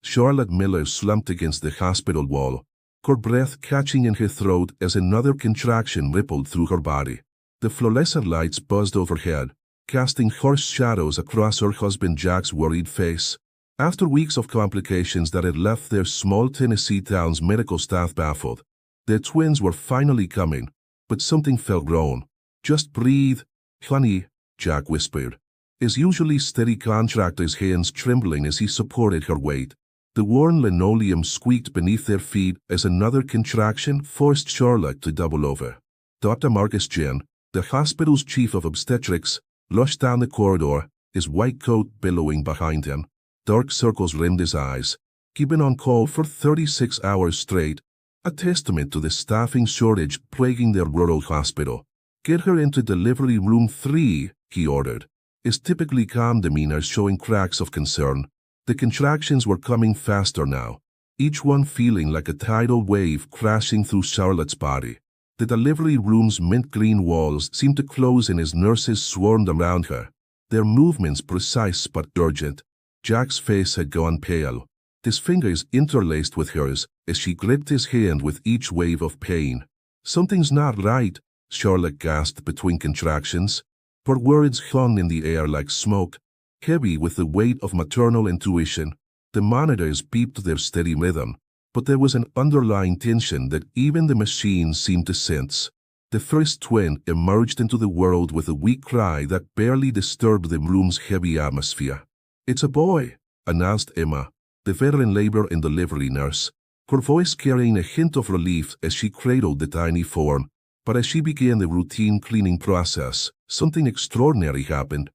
Charlotte Miller slumped against the hospital wall, her breath catching in her throat as another contraction rippled through her body. The fluorescent lights buzzed overhead, casting harsh shadows across her husband Jack's worried face. After weeks of complications that had left their small Tennessee town's medical staff baffled, the twins were finally coming, but something felt wrong. "Just breathe, honey," Jack whispered, his usually steady contractor's hands trembling as he supported her weight. The worn linoleum squeaked beneath their feet as another contraction forced Charlotte to double over. Dr. Marcus Jen, the hospital's chief of obstetrics, rushed down the corridor, his white coat billowing behind him. Dark circles rimmed his eyes. He'd been on call for 36 hours straight, a testament to the staffing shortage plaguing their rural hospital. "Get her into delivery room 3, he ordered, his typically calm demeanor showing cracks of concern. The contractions were coming faster now, each one feeling like a tidal wave crashing through Charlotte's body. The delivery room's mint green walls seemed to close in as nurses swarmed around her, their movements precise but urgent. Jack's face had gone pale, his fingers interlaced with hers as she gripped his hand with each wave of pain. "Something's not right," Charlotte gasped between contractions. Her words hung in the air like smoke, heavy with the weight of maternal intuition. The monitors beeped their steady rhythm, but there was an underlying tension that even the machines seemed to sense. The first twin emerged into the world with a weak cry that barely disturbed the room's heavy atmosphere. "It's a boy," announced Emma, the veteran labor and delivery nurse, her voice carrying a hint of relief as she cradled the tiny form. But as she began the routine cleaning process, something extraordinary happened.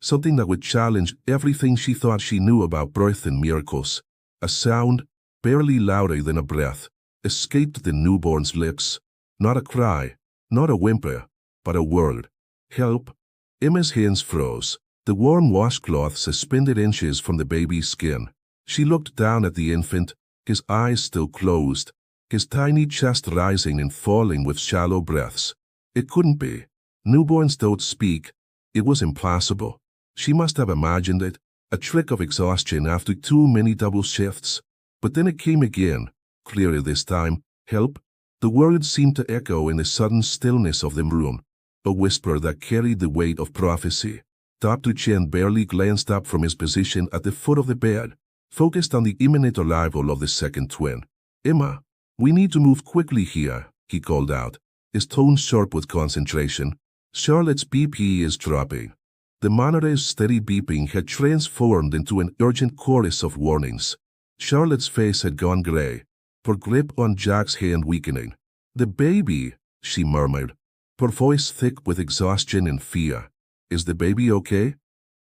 Something that would challenge everything she thought she knew about birth and miracles. A sound, barely louder than a breath, escaped the newborn's lips. Not a cry, not a whimper, but a word. "Help." Emma's hands froze, the warm washcloth suspended inches from the baby's skin. She looked down at the infant, his eyes still closed, his tiny chest rising and falling with shallow breaths. It couldn't be. Newborns don't speak. It was impossible. She must have imagined it, a trick of exhaustion after too many double shifts. But then it came again, clearer this time. "Help." The words seemed to echo in the sudden stillness of the room, a whisper that carried the weight of prophecy. Dr. Chen barely glanced up from his position at the foot of the bed, focused on the imminent arrival of the second twin. "Emma, we need to move quickly here," he called out, his tone sharp with concentration. "Charlotte's BP is dropping." The monitor's steady beeping had transformed into an urgent chorus of warnings. Charlotte's face had gone gray, her grip on Jack's hand weakening. "The baby," she murmured, her voice thick with exhaustion and fear. "Is the baby okay?"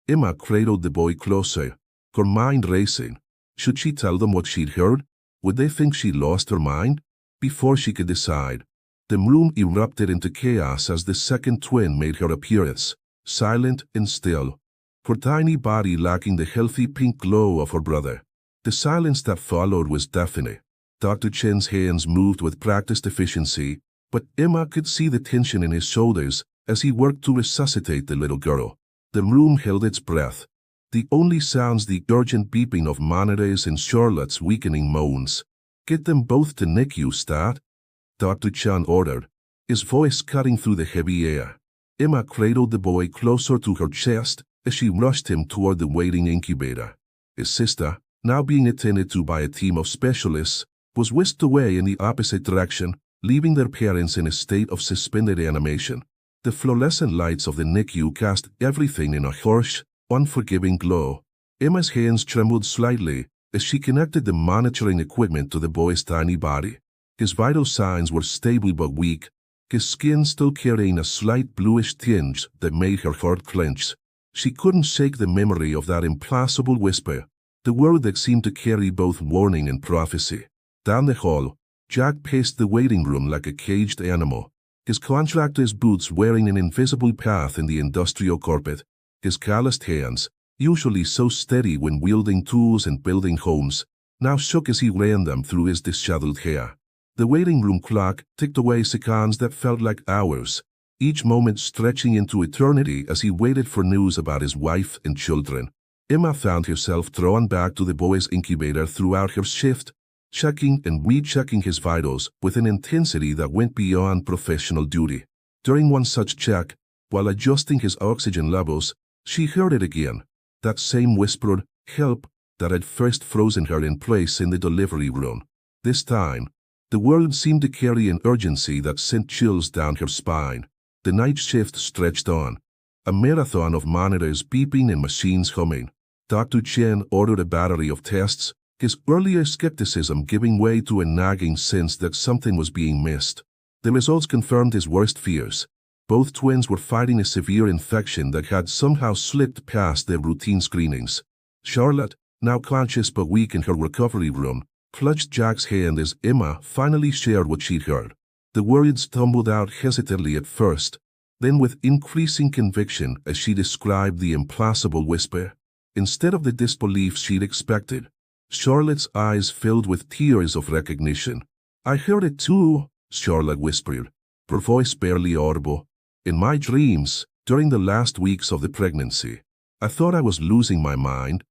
Emma cradled the boy closer, her mind racing. Should she tell them what she'd heard? Would they think she lost her mind? Before she could decide, the room erupted into chaos as the second twin made her appearance, silent and still, her tiny body lacking the healthy pink glow of her brother. The silence that followed was deafening. Dr. Chen's hands moved with practiced efficiency, but Emma could see the tension in his shoulders as he worked to resuscitate the little girl. The room held its breath, the only sounds the urgent beeping of monitors and Charlotte's weakening moans. "Get them both to NICU, Stat," Dr. Chen ordered, his voice cutting through the heavy air. Emma cradled the boy closer to her chest as she rushed him toward the waiting incubator. His sister, now being attended to by a team of specialists, was whisked away in the opposite direction, leaving their parents in a state of suspended animation. The fluorescent lights of the NICU cast everything in a harsh, unforgiving glow. Emma's hands trembled slightly as she connected the monitoring equipment to the boy's tiny body. His vital signs were stable but weak, his skin still carrying a slight bluish tinge that made her heart clench. She couldn't shake the memory of that implacable whisper, the word that seemed to carry both warning and prophecy. Down the hall, Jack paced the waiting room like a caged animal, his contractor's boots wearing an invisible path in the industrial carpet. His calloused hands, usually so steady when wielding tools and building homes, now shook as he ran them through his disheveled hair. The waiting room clock ticked away seconds that felt like hours, each moment stretching into eternity as he waited for news about his wife and children. Emma found herself drawn back to the boy's incubator throughout her shift, checking and rechecking his vitals with an intensity that went beyond professional duty. During one such check, while adjusting his oxygen levels, she heard it again, that same whispered "help" that had first frozen her in place in the delivery room. This time, the word seemed to carry an urgency that sent chills down her spine. The night shift stretched on, a marathon of monitors beeping and machines humming. Dr. Chen ordered a battery of tests, his earlier skepticism giving way to a nagging sense that something was being missed. The results confirmed his worst fears. Both twins were fighting a severe infection that had somehow slipped past their routine screenings. Charlotte, now conscious but weak in her recovery room, clutched Jack's hand as Emma finally shared what she'd heard. The words tumbled out hesitantly at first, then with increasing conviction as she described the implausible whisper. Instead of the disbelief she'd expected, Charlotte's eyes filled with tears of recognition. "I heard it too," Charlotte whispered, her voice barely audible. "In my dreams, during the last weeks of the pregnancy, I thought I was losing my mind."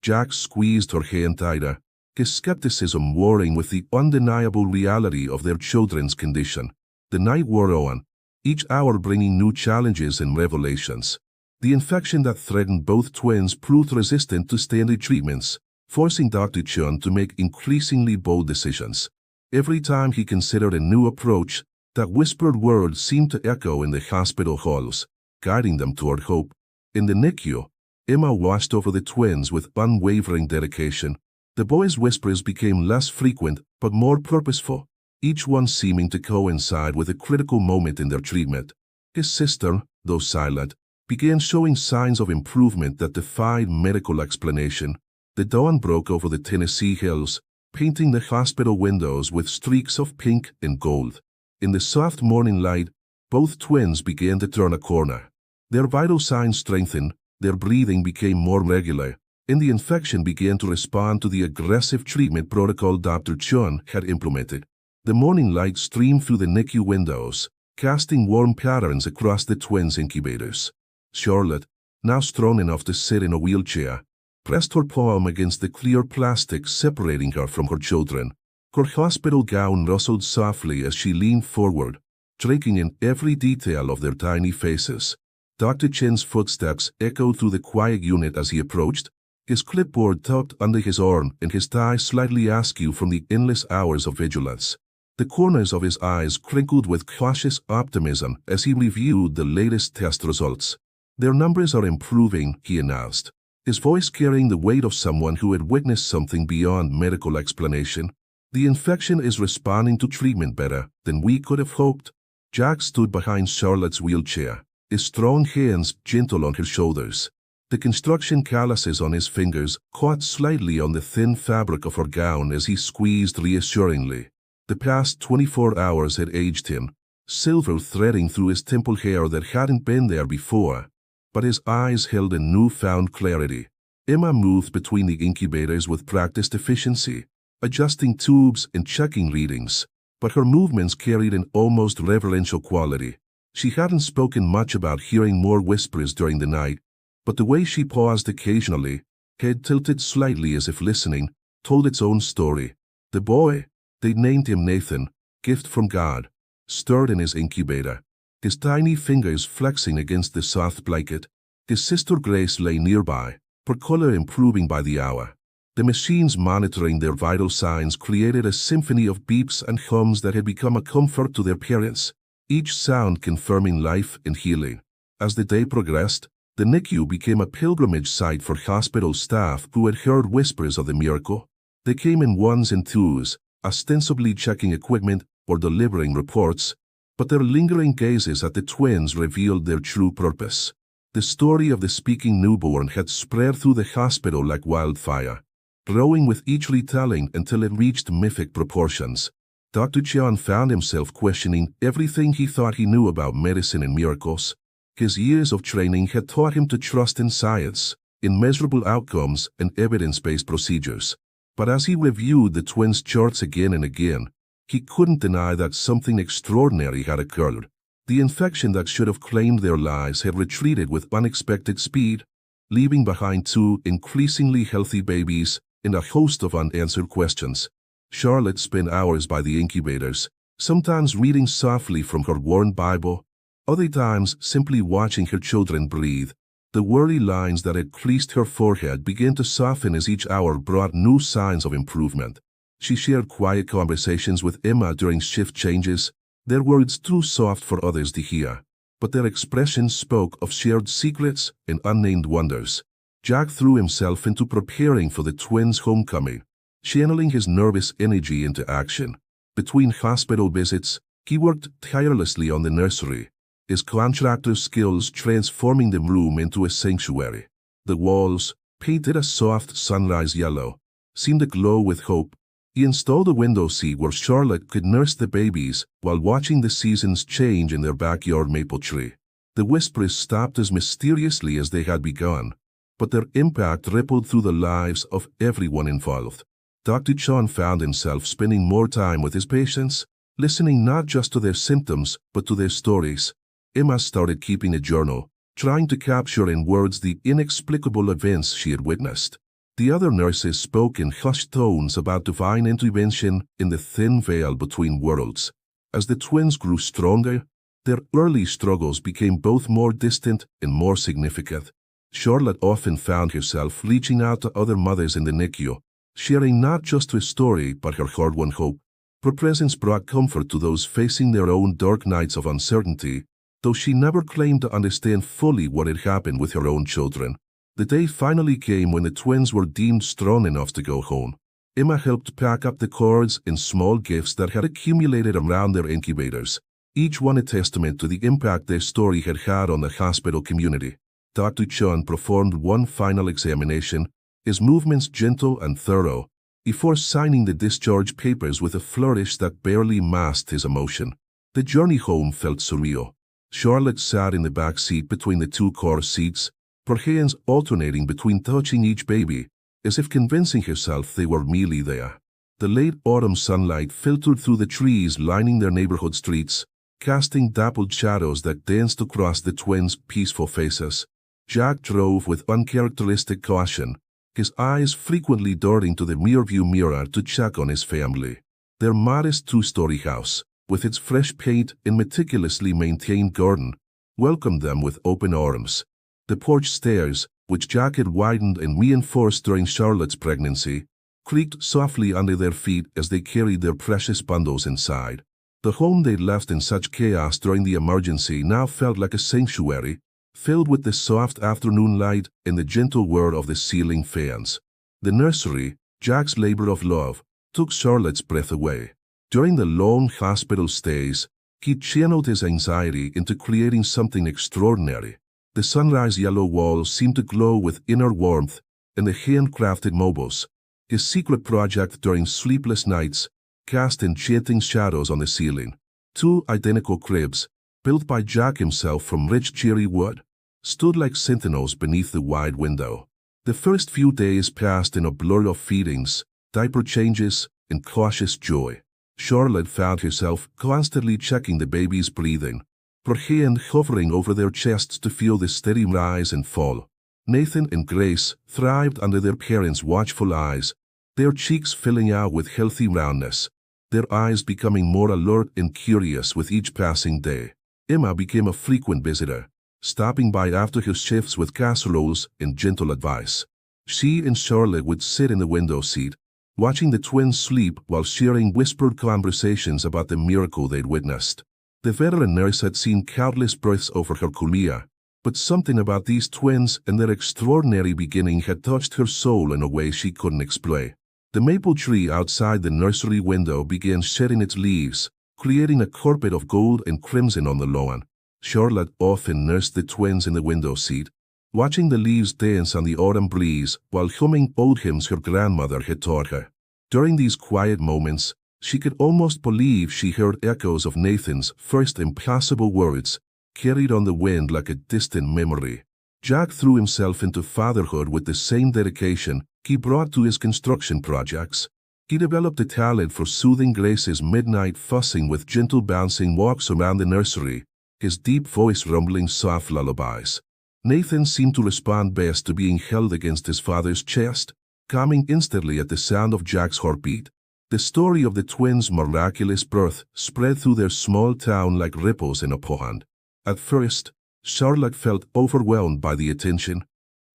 Jack squeezed her hand tighter, his skepticism warring with the undeniable reality of their children's condition. The night wore on, each hour bringing new challenges and revelations. The infection that threatened both twins proved resistant to standard treatments, forcing Dr. Chen to make increasingly bold decisions. Every time he considered a new approach, that whispered word seemed to echo in the hospital halls, guiding them toward hope. In the NICU, Emma watched over the twins with unwavering dedication. The boy's whispers became less frequent but more purposeful, each one seeming to coincide with a critical moment in their treatment. His sister, though silent, began showing signs of improvement that defied medical explanation. The dawn broke over the Tennessee hills, painting the hospital windows with streaks of pink and gold. In the soft morning light, both twins began to turn a corner. Their vital signs strengthened, their breathing became more regular, and the infection began to respond to the aggressive treatment protocol Dr. Chen had implemented. The morning light streamed through the NICU windows, casting warm patterns across the twins' incubators. Charlotte, now strong enough to sit in a wheelchair, pressed her palm against the clear plastic separating her from her children. Her hospital gown rustled softly as she leaned forward, taking in every detail of their tiny faces. Dr. Chen's footsteps echoed through the quiet unit as he approached, his clipboard tucked under his arm and his tie slightly askew from the endless hours of vigilance. The corners of his eyes crinkled with cautious optimism as he reviewed the latest test results. "Their numbers are improving," he announced, his voice carrying the weight of someone who had witnessed something beyond medical explanation. "The infection is responding to treatment better than we could have hoped." Jack stood behind Charlotte's wheelchair, his strong hands gentle on her shoulders. The construction calluses on his fingers caught slightly on the thin fabric of her gown as he squeezed reassuringly. The past 24 hours had aged him, silver threading through his temple hair that hadn't been there before, but his eyes held a newfound clarity. Emma moved between the incubators with practiced efficiency, adjusting tubes and checking readings, but her movements carried an almost reverential quality. She hadn't spoken much about hearing more whispers during the night, but the way she paused occasionally, head tilted slightly as if listening, told its own story. The boy, they named him Nathan, gift from God, stirred in his incubator, his tiny fingers flexing against the soft blanket. His sister Grace lay nearby, her color improving by the hour. The machines monitoring their vital signs created a symphony of beeps and hums that had become a comfort to their parents, each sound confirming life and healing. As the day progressed, the NICU became a pilgrimage site for hospital staff who had heard whispers of the miracle. They came in ones and twos, ostensibly checking equipment or delivering reports, but their lingering gazes at the twins revealed their true purpose. The story of the speaking newborn had spread through the hospital like wildfire, growing with each retelling until it reached mythic proportions. Dr. Chen found himself questioning everything he thought he knew about medicine and miracles. His years of training had taught him to trust in science, in measurable outcomes and evidence-based procedures. But as he reviewed the twins' charts again and again, he couldn't deny that something extraordinary had occurred. The infection that should have claimed their lives had retreated with unexpected speed. leaving behind two increasingly healthy babies and a host of unanswered questions. Charlotte spent hours by the incubators, sometimes reading softly from her worn Bible, other times simply watching her children breathe. The worry lines that had creased her forehead began to soften as each hour brought new signs of improvement. She shared quiet conversations with Emma during shift changes, their words too soft for others to hear, but their expressions spoke of shared secrets and unnamed wonders. Jack threw himself into preparing for the twins' homecoming, channeling his nervous energy into action. Between hospital visits, he worked tirelessly on the nursery, his contractor skills transforming the room into a sanctuary. The walls, painted a soft sunrise yellow, seemed aglow with hope. He installed a window seat where Charlotte could nurse the babies while watching the seasons change in their backyard maple tree. The whispers stopped as mysteriously as they had begun, but their impact rippled through the lives of everyone involved. Dr. John found himself spending more time with his patients, listening not just to their symptoms but to their stories. Emma started keeping a journal, trying to capture in words the inexplicable events she had witnessed. The other nurses spoke in hushed tones about divine intervention in the thin veil between worlds. As the twins grew stronger, their early struggles became both more distant and more significant. Charlotte often found herself reaching out to other mothers in the NICU, sharing not just her story but her hard-won hope. Her presence brought comfort to those facing their own dark nights of uncertainty, though she never claimed to understand fully what had happened with her own children. The day finally came when the twins were deemed strong enough to go home. Emma helped pack up the cards and small gifts that had accumulated around their incubators, each one a testament to the impact their story had had on the hospital community. Dr. Chun performed one final examination, his movements gentle and thorough, before signing the discharge papers with a flourish that barely masked his emotion. The journey home felt surreal. Charlotte sat in the back seat between the two car seats, her hands alternating between touching each baby, as if convincing herself they were merely there. The late autumn sunlight filtered through the trees lining their neighborhood streets, casting dappled shadows that danced across the twins' peaceful faces. Jack drove with uncharacteristic caution, his eyes frequently darting to the rearview mirror to check on his family. Their modest two-story house, with its fresh paint and meticulously maintained garden, welcomed them with open arms. The porch stairs, which Jack had widened and reinforced during Charlotte's pregnancy, creaked softly under their feet as they carried their precious bundles inside. The home they'd left in such chaos during the emergency now felt like a sanctuary, filled with the soft afternoon light and the gentle whir of the ceiling fans. The nursery, Jack's labor of love, took Charlotte's breath away. During the long hospital stays, he channeled his anxiety into creating something extraordinary. The sunrise yellow walls seemed to glow with inner warmth, and the handcrafted mobiles, his secret project during sleepless nights, cast enchanting shadows on the ceiling. Two identical cribs, built by Jack himself from rich cherry wood, stood like sentinels beneath the wide window. The first few days passed in a blur of feedings, diaper changes, and cautious joy. Charlotte found herself constantly checking the baby's breathing, her hand hovering over their chests to feel the steady rise and fall. Nathan and Grace thrived under their parents' watchful eyes, their cheeks filling out with healthy roundness, their eyes becoming more alert and curious with each passing day. Emma became a frequent visitor, stopping by after her shifts with casseroles and gentle advice. She and Charlotte would sit in the window seat, watching the twins sleep while sharing whispered conversations about the miracle they'd witnessed. The veteran nurse had seen countless births over her career, but something about these twins and their extraordinary beginning had touched her soul in a way she couldn't explain. The maple tree outside the nursery window began shedding its leaves, creating a carpet of gold and crimson on the lawn. Charlotte often nursed the twins in the window seat, watching the leaves dance on the autumn breeze while humming old hymns her grandmother had taught her. During these quiet moments, she could almost believe she heard echoes of Nathan's first impossible words, carried on the wind like a distant memory. Jack threw himself into fatherhood with the same dedication he brought to his construction projects. He developed a talent for soothing Grace's midnight fussing with gentle bouncing walks around the nursery, his deep voice rumbling soft lullabies. Nathan seemed to respond best to being held against his father's chest, calming instantly at the sound of Jack's heartbeat. The story of the twins' miraculous birth spread through their small town like ripples in a pond. At first, Charlotte felt overwhelmed by the attention.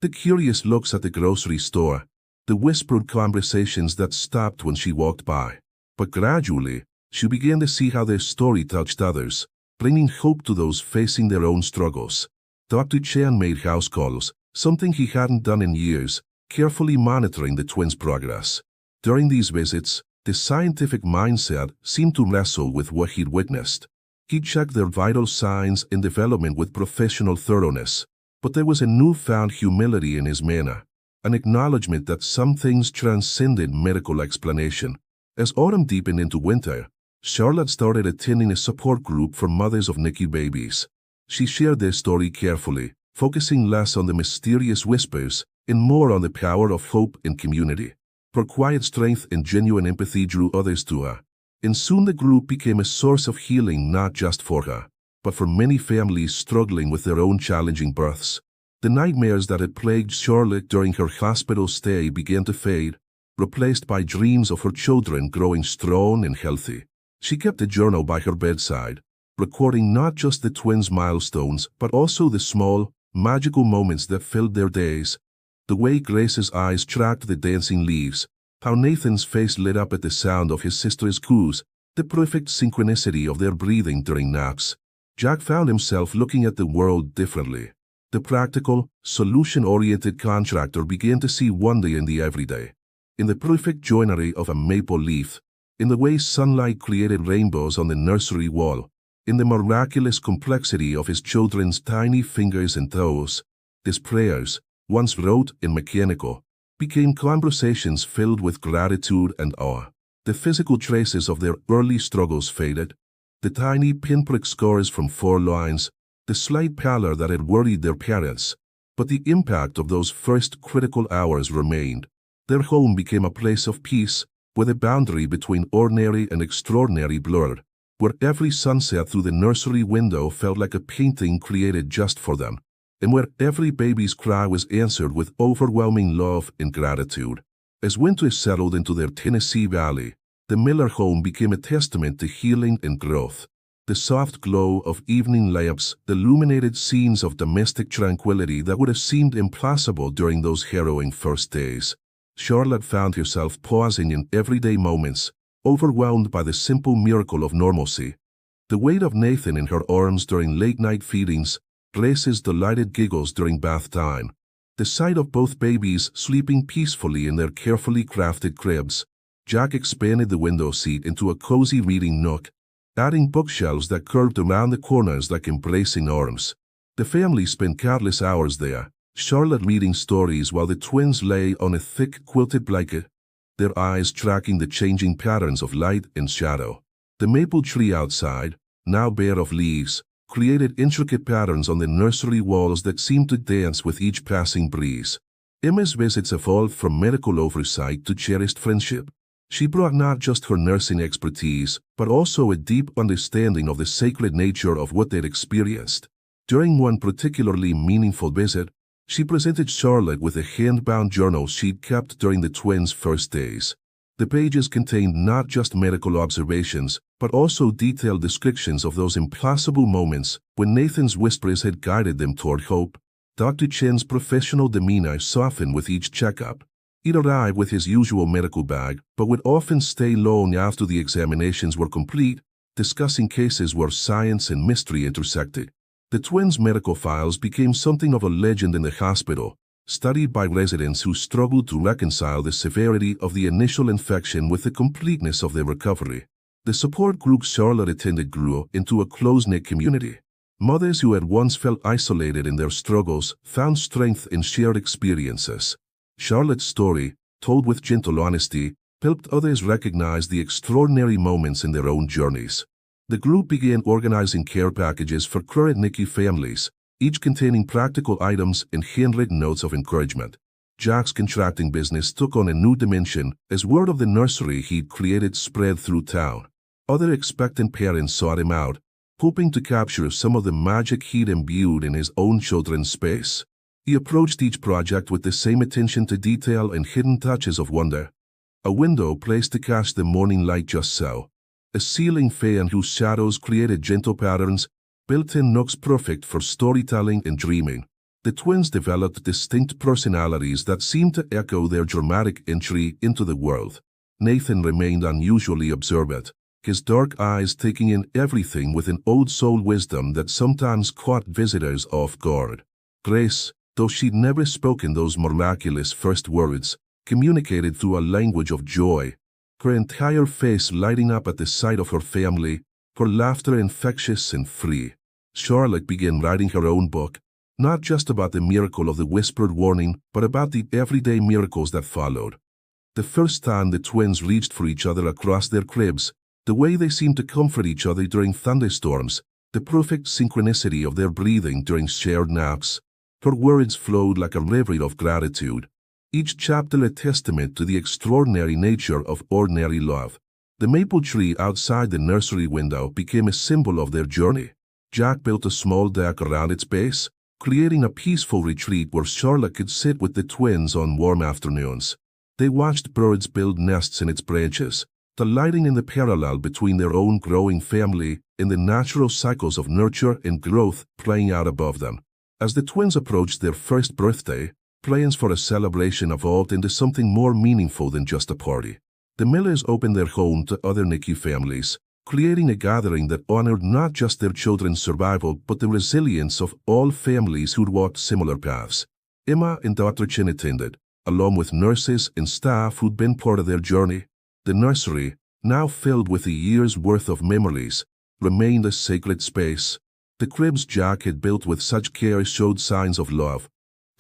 The curious looks at the grocery store, the whispered conversations that stopped when she walked by. But gradually, she began to see how their story touched others, bringing hope to those facing their own struggles. Dr. Chan made house calls, something he hadn't done in years, carefully monitoring the twins' progress. During these visits, the scientific mindset seemed to wrestle with what he'd witnessed. He checked their vital signs and development with professional thoroughness, but there was a newfound humility in his manner, an acknowledgement that some things transcended medical explanation. As autumn deepened into winter, Charlotte started attending a support group for mothers of NICU babies. She shared their story carefully, focusing less on the mysterious whispers and more on the power of hope and community. Her quiet strength and genuine empathy drew others to her, and soon the group became a source of healing not just for her, but for many families struggling with their own challenging births. The nightmares that had plagued Charlotte during her hospital stay began to fade, replaced by dreams of her children growing strong and healthy. She kept a journal by her bedside, recording not just the twins' milestones but also the small, magical moments that filled their days. The way Grace's eyes tracked the dancing leaves, how Nathan's face lit up at the sound of his sister's coos, the perfect synchronicity of their breathing during naps. Jack found himself looking at the world differently. The practical, solution-oriented contractor began to see wonder in the everyday, in the perfect joinery of a maple leaf, in the way sunlight created rainbows on the nursery wall, in the miraculous complexity of his children's tiny fingers and toes. His prayers, once rote and mechanical, became conversations filled with gratitude and awe. The physical traces of their early struggles faded, the tiny pinprick scars from 4 lines, the slight pallor that had worried their parents, but the impact of those first critical hours remained. Their home became a place of peace, where the boundary between ordinary and extraordinary blurred, where every sunset through the nursery window felt like a painting created just for them, and where every baby's cry was answered with overwhelming love and gratitude. As winter settled into their Tennessee valley, the Miller home became a testament to healing and growth. The soft glow of evening lamps illuminated scenes of domestic tranquility that would have seemed impossible during those harrowing first days. Charlotte found herself pausing in everyday moments, overwhelmed by the simple miracle of normalcy. The weight of Nathan in her arms during late-night feedings, Grace's delighted giggles during bath time, the sight of both babies sleeping peacefully in their carefully crafted cribs. Jack expanded the window seat into a cozy reading nook, adding bookshelves that curved around the corners like embracing arms. The family spent countless hours there, Charlotte reading stories while the twins lay on a thick quilted blanket, their eyes tracking the changing patterns of light and shadow. The maple tree outside, now bare of leaves, created intricate patterns on the nursery walls that seemed to dance with each passing breeze. Emma's visits evolved from medical oversight to cherished friendship. She brought not just her nursing expertise, but also a deep understanding of the sacred nature of what they'd experienced. During one particularly meaningful visit, she presented Charlotte with a hand-bound journal she'd kept during the twins' first days. The pages contained not just medical observations, but also detailed descriptions of those impossible moments when Nathan's whispers had guided them toward hope. Dr. Chen's professional demeanor softened with each checkup. He'd arrive with his usual medical bag, but would often stay long after the examinations were complete, discussing cases where science and mystery intersected. The twins' medical files became something of a legend in the hospital, studied by residents who struggled to reconcile the severity of the initial infection with the completeness of their recovery. The support group Charlotte attended grew into a close-knit community. Mothers who had once felt isolated in their struggles found strength in shared experiences. Charlotte's story, told with gentle honesty, helped others recognize the extraordinary moments in their own journeys. The group began organizing care packages for current NICU families, each containing practical items and handwritten notes of encouragement. Jack's contracting business took on a new dimension as word of the nursery he'd created spread through town. Other expectant parents sought him out, hoping to capture some of the magic he'd imbued in his own children's space. He approached each project with the same attention to detail and hidden touches of wonder. A window placed to catch the morning light just so. A ceiling fan whose shadows created gentle patterns, built-in nooks perfect for storytelling and dreaming. The twins developed distinct personalities that seemed to echo their dramatic entry into the world. Nathan remained unusually observant, his dark eyes taking in everything with an old-soul wisdom that sometimes caught visitors off guard. Grace, though she'd never spoken those miraculous first words, communicated through a language of joy, her entire face lighting up at the sight of her family, her laughter infectious and free. Charlotte began writing her own book, not just about the miracle of the whispered warning, but about the everyday miracles that followed. The first time the twins reached for each other across their cribs, the way they seemed to comfort each other during thunderstorms, the perfect synchronicity of their breathing during shared naps. Her words flowed like a river of gratitude, each chapter a testament to the extraordinary nature of ordinary love. The maple tree outside the nursery window became a symbol of their journey. Jack built a small deck around its base, creating a peaceful retreat where Charlotte could sit with the twins on warm afternoons. They watched birds build nests in its branches, delighting in the parallel between their own growing family and the natural cycles of nurture and growth playing out above them. As the twins approached their first birthday, plans for a celebration evolved into something more meaningful than just a party. The Millers opened their home to other NICU families, creating a gathering that honored not just their children's survival but the resilience of all families who'd walked similar paths. Emma and Dr. Chin attended, along with nurses and staff who'd been part of their journey. The nursery, now filled with a year's worth of memories, remained a sacred space. The cribs Jack had built with such care showed signs of love.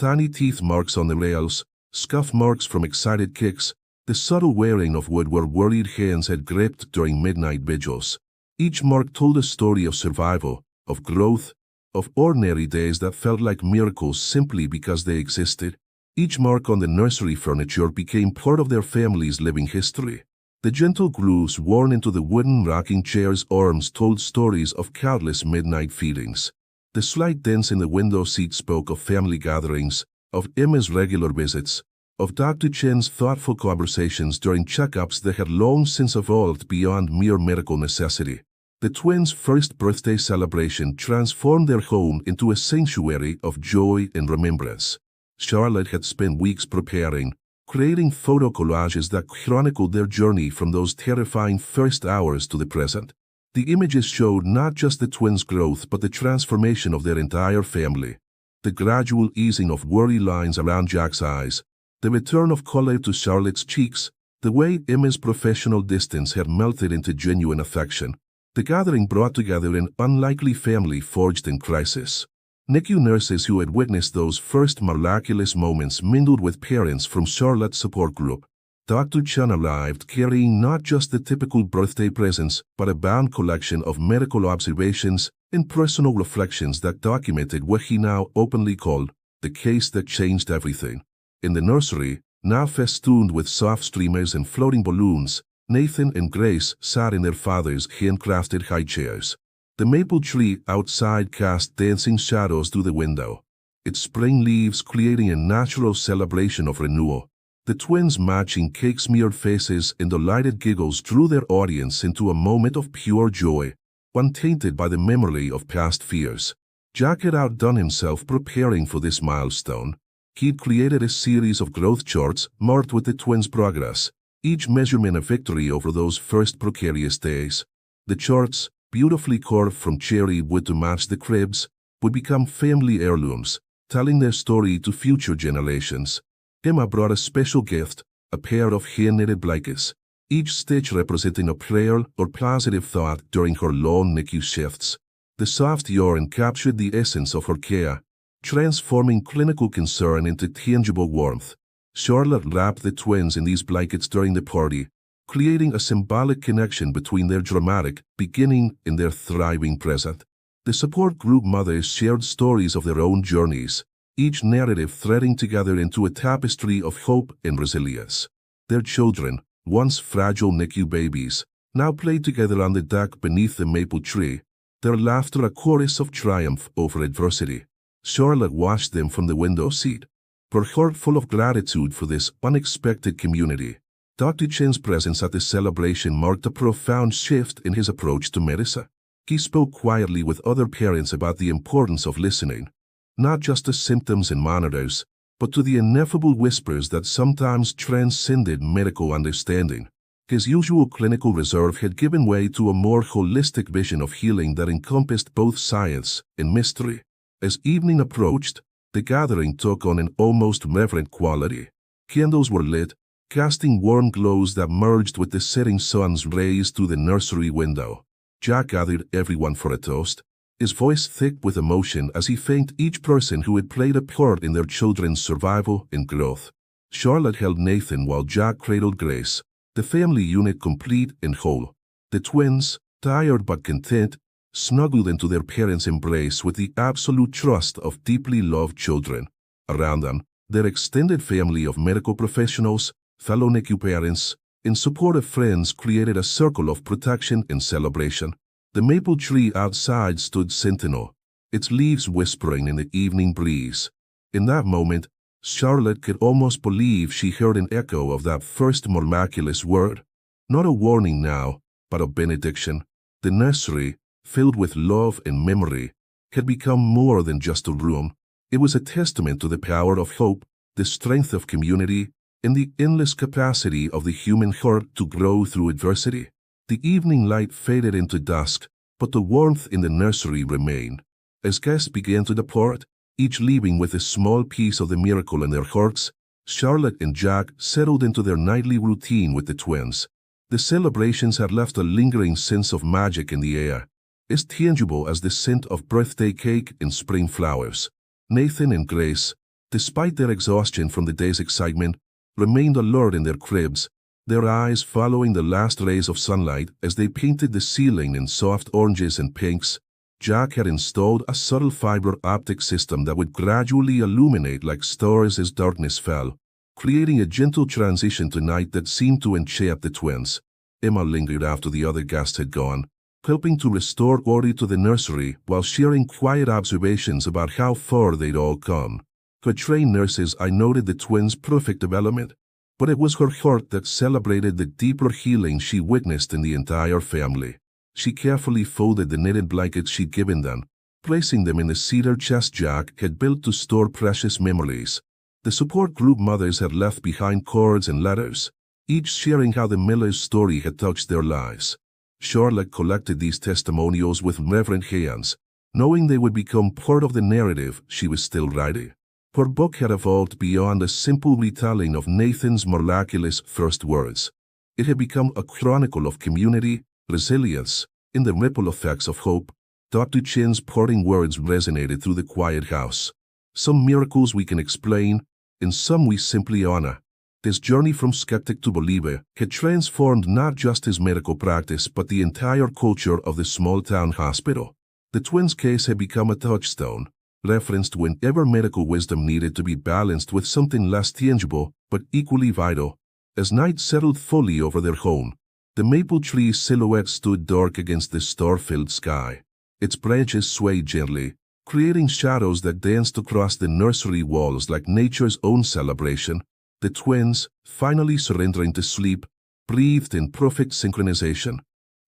Tiny teeth marks on the rails, scuff marks from excited kicks, the subtle wearing of wood where worried hands had gripped during midnight vigils. Each mark told a story of survival, of growth, of ordinary days that felt like miracles simply because they existed. Each mark on the nursery furniture became part of their family's living history. The gentle grooves worn into the wooden rocking chair's arms told stories of countless midnight feedings. The slight dents in the window seat spoke of family gatherings, of Emma's regular visits, of Dr. Chen's thoughtful conversations during checkups that had long since evolved beyond mere medical necessity. The twins' first birthday celebration transformed their home into a sanctuary of joy and remembrance. Charlotte had spent weeks preparing, creating photo collages that chronicled their journey from those terrifying first hours to the present. The images showed not just the twins' growth but the transformation of their entire family. The gradual easing of worry lines around Jack's eyes, the return of color to Charlotte's cheeks, the way Emma's professional distance had melted into genuine affection. The gathering brought together an unlikely family forged in crisis. NICU nurses who had witnessed those first miraculous moments mingled with parents from Charlotte's support group. Dr. Chen arrived carrying not just the typical birthday presents, but a bound collection of medical observations and personal reflections that documented what he now openly called the case that changed everything. In the nursery, now festooned with soft streamers and floating balloons, Nathan and Grace sat in their father's handcrafted high chairs. The maple tree outside cast dancing shadows through the window, its spring leaves creating a natural celebration of renewal. The twins' matching cake-smeared faces and delighted giggles drew their audience into a moment of pure joy, untainted by the memory of past fears. Jack had outdone himself preparing for this milestone. He'd created a series of growth charts marked with the twins' progress, each measurement a victory over those first precarious days. The charts, beautifully carved from cherry wood to match the cribs, would become family heirlooms, telling their story to future generations. Emma brought a special gift, a pair of hand-knitted blankets, each stitch representing a prayer or positive thought during her long NICU shifts. The soft yarn captured the essence of her care, transforming clinical concern into tangible warmth. Charlotte wrapped the twins in these blankets during the party, creating a symbolic connection between their dramatic beginning and their thriving present. The support group mothers shared stories of their own journeys, each narrative threading together into a tapestry of hope and resilience. Their children, once fragile NICU babies, now played together on the deck beneath the maple tree, their laughter a chorus of triumph over adversity. Charlotte watched them from the window seat, her heart full of gratitude for this unexpected community. Dr. Chen's presence at the celebration marked a profound shift in his approach to medicine. He spoke quietly with other parents about the importance of listening, not just to symptoms and monitors, but to the ineffable whispers that sometimes transcended medical understanding. His usual clinical reserve had given way to a more holistic vision of healing that encompassed both science and mystery. As evening approached, the gathering took on an almost reverent quality. Candles were lit, casting warm glows that merged with the setting sun's rays through the nursery window. Jack gathered everyone for a toast, his voice thick with emotion as he thanked each person who had played a part in their children's survival and growth. Charlotte held Nathan while Jack cradled Grace, the family unit complete and whole. The twins, tired but content, snuggled into their parents' embrace with the absolute trust of deeply loved children. Around them, their extended family of medical professionals, fellow NICU parents, and supportive friends created a circle of protection and celebration. The maple tree outside stood sentinel, its leaves whispering in the evening breeze. In that moment, Charlotte could almost believe she heard an echo of that first miraculous word. Not a warning now, but a benediction. The nursery, filled with love and memory, had become more than just a room. It was a testament to the power of hope, the strength of community, and the endless capacity of the human heart to grow through adversity. The evening light faded into dusk, but the warmth in the nursery remained. As guests began to depart, each leaving with a small piece of the miracle in their hearts, Charlotte and Jack settled into their nightly routine with the twins. The celebrations had left a lingering sense of magic in the air, as tangible as the scent of birthday cake and spring flowers. Nathan and Grace, despite their exhaustion from the day's excitement, remained alert in their cribs, their eyes following the last rays of sunlight as they painted the ceiling in soft oranges and pinks. Jack had installed a subtle fiber optic system that would gradually illuminate like stars as darkness fell, creating a gentle transition to night that seemed to enchant the twins. Emma lingered after the other guests had gone, helping to restore order to the nursery while sharing quiet observations about how far they'd all come. Her trained nurses I noted the twins' perfect development, but it was her heart that celebrated the deeper healing she witnessed in the entire family. She carefully folded the knitted blankets she'd given them, placing them in the cedar chest Jack had built to store precious memories. The support group mothers had left behind cards and letters, each sharing how the Miller's story had touched their lives. Charlotte collected these testimonials with reverent hands, knowing they would become part of the narrative she was still writing. Her book had evolved beyond a simple retelling of Nathan's miraculous first words. It had become a chronicle of community, resilience, and the ripple effects of hope. Dr. Chen's parting words resonated through the quiet house. Some miracles we can explain, and some we simply honor. This journey from skeptic to believer had transformed not just his medical practice but the entire culture of the small-town hospital. The twins' case had become a touchstone, referenced whenever medical wisdom needed to be balanced with something less tangible but equally vital. As night settled fully over their home, the maple tree's silhouette stood dark against the star-filled sky. Its branches swayed gently, creating shadows that danced across the nursery walls like nature's own celebration. The twins, finally surrendering to sleep, breathed in perfect synchronization.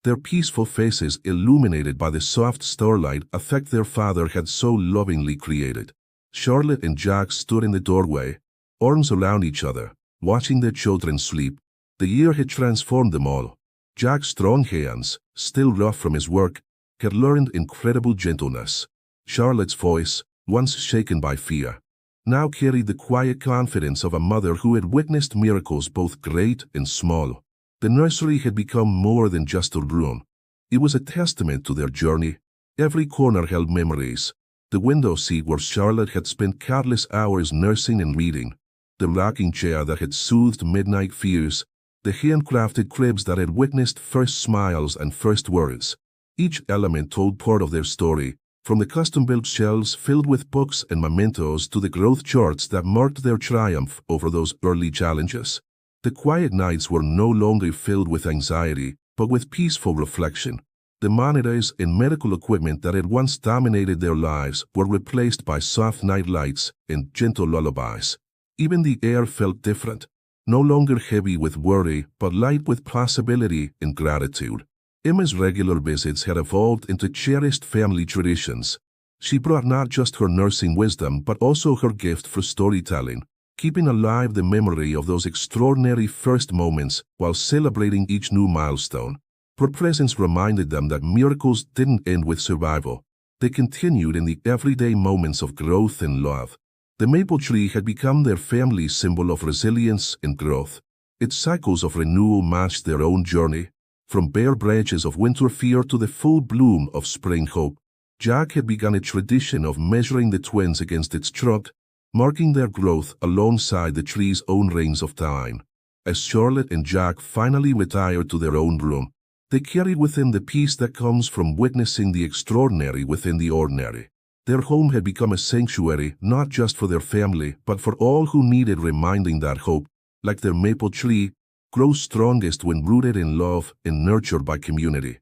Their peaceful faces illuminated by the soft starlight effect their father had so lovingly created. Charlotte and Jack stood in the doorway, arms around each other, watching their children sleep. The year had transformed them all. Jack's strong hands, still rough from his work, had learned incredible gentleness. Charlotte's voice, once shaken by fear, now carried the quiet confidence of a mother who had witnessed miracles both great and small. The nursery had become more than just a room. It was a testament to their journey. Every corner held memories. The window seat where Charlotte had spent countless hours nursing and reading, the rocking chair that had soothed midnight fears, the handcrafted cribs that had witnessed first smiles and first words. Each element told part of their story, from the custom-built shelves filled with books and mementos to the growth charts that marked their triumph over those early challenges. The quiet nights were no longer filled with anxiety, but with peaceful reflection. The monitors and medical equipment that had once dominated their lives were replaced by soft night lights and gentle lullabies. Even the air felt different, no longer heavy with worry, but light with possibility and gratitude. Emma's regular visits had evolved into cherished family traditions. She brought not just her nursing wisdom but also her gift for storytelling, keeping alive the memory of those extraordinary first moments while celebrating each new milestone. Her presence reminded them that miracles didn't end with survival. They continued in the everyday moments of growth and love. The maple tree had become their family's symbol of resilience and growth. Its cycles of renewal matched their own journey, from bare branches of winter fear to the full bloom of spring hope. Jack had begun a tradition of measuring the twins against its trunk, marking their growth alongside the tree's own reigns of time. As Charlotte and Jack finally retired to their own room, they carried within the peace that comes from witnessing the extraordinary within the ordinary. Their home had become a sanctuary not just for their family but for all who needed reminding that hope, like their maple tree, grows strongest when rooted in love and nurtured by community.